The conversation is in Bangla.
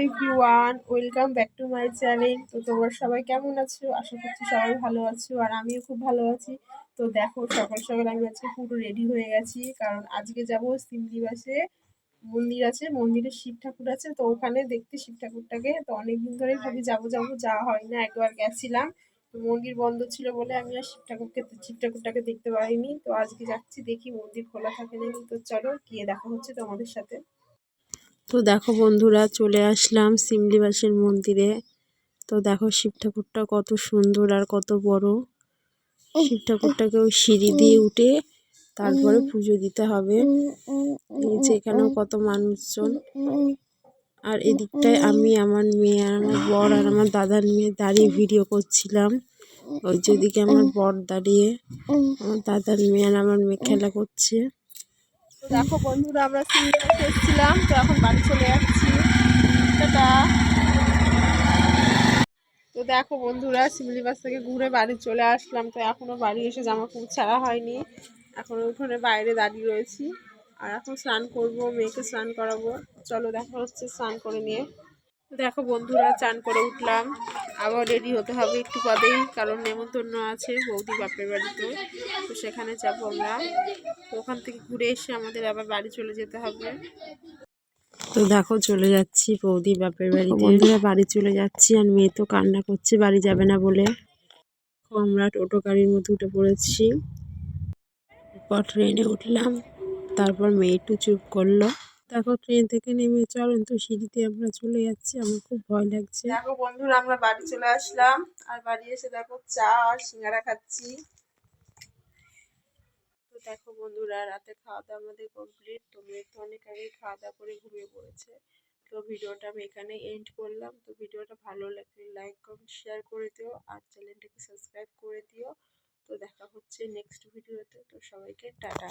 Everyone, welcome back to my channel. তো তোমরা সবাই কেমন আছো? আশা করছি সবাই ভালো আছো, আর আমিও খুব ভালো আছি। তো দেখো, সকাল সকাল আমি আজকে পুরো রেডি হয়ে গেছি, কারণ আজকে যাব সিমলিবাসে। মন্দির আছে, মন্দিরে শিব ঠাকুর আছে, তো ওখানে দেখতে শিব ঠাকুরটাকে। তো অনেকদিন ধরেই ভাবি যাবো যাবো, যাওয়া হয় না। একবার গেছিলাম, তো মন্দির বন্ধ ছিল বলে আমি আর শিব ঠাকুরটাকে দেখতে পারিনি। তো আজকে যাচ্ছি, দেখি মন্দির খোলা থাকে নাকি। তো চলো গিয়ে দেখা হচ্ছে তোমাদের সাথে। তো দেখো বন্ধুরা, চলে আসলাম সিমলিবাসের মন্দিরে। তো দেখো শিব ঠাকুরটা কত সুন্দর আর কত বড়। শিব ঠাকুরটাকে ওই সিঁড়ি দিয়ে উঠে তারপরে পুজো দিতে হবে। এই যে এখানেও কত মানুষজন। আর এদিকটায় আমি, আমার মেয়ে, আর আমার বর, আর আমার দাদার মেয়ে দাঁড়িয়ে ভিডিও করছিলাম। ওই যেদিকে আমার বর দাঁড়িয়ে, আমার দাদার মেয়ে আর আমার মেয়ে খেলা করছে। তো দেখো বন্ধুরা, আমরা সিমলিবাসে এসেছিলাম, তো এখন বাড়ি চলে যাচ্ছি। টাটা। তো দেখো বন্ধুরা, সিমলিবাস থেকে ঘুরে বাড়ি চলে আসলাম। তো এখনো বাড়ি এসে জামা কাপড় ছাড়া হয়নি, এখনো উঠোনে বাইরে দাঁড়িয়ে রয়েছি। আর এখন স্নান করব, মেয়েকে স্নান করাবো। চলো দেখা হচ্ছে স্নান করে নিয়ে। দেখো বন্ধুরা, চান করে উঠলাম, আবার রেডি হতে হবে একটু বাদেই, কারণ নেমন্তন্ন আছে বৌদি বাপের বাড়িতে। তো সেখানে যাবো আমরা। তো ওখান থেকে ঘুরে এসে আমাদের আবার বাড়ি চলে যেতে হবে। তো দেখো চলে যাচ্ছি বৌদি বাপের বাড়িতে। বন্ধুরা বাড়ি চলে যাচ্ছি, আর মেয়ে তো কান্না করছে বাড়ি যাবে না বলে। আমরা টোটো গাড়ির মধ্যে উঠে পড়েছি, পর ট্রেনে উঠলাম। তারপর মেয়ে একটু চুপ করলো। দেখো ট্রেন থেকে নেমে চলন্ত সিঁড়িতে আমরা চলে যাচ্ছি, আমার খুব ভয় লাগছে। দেখো বন্ধুরা, আমরা বাড়ি চলে আসলাম, আর বাড়ি এসে দেখো চা আর সিঙ্গারা খাচ্ছি। তো দেখো বন্ধুরা, রাতে খাওয়া দাওয়া আমাদের কমপ্লিট। তো মেয়ে তো অনেক আগে খাওয়া দাওয়া করে ঘুমিয়ে পড়েছে। তো ভিডিওটা আমি এখানে এন্ড করলাম। তো ভিডিওটা ভালো লাগলে লাইক কমেন্ট শেয়ার করে দিও, আর চ্যানেলটাকে সাবস্ক্রাইব করে দিও। তো দেখা হচ্ছে নেক্সট ভিডিওতে। তো সবাইকে টাটা।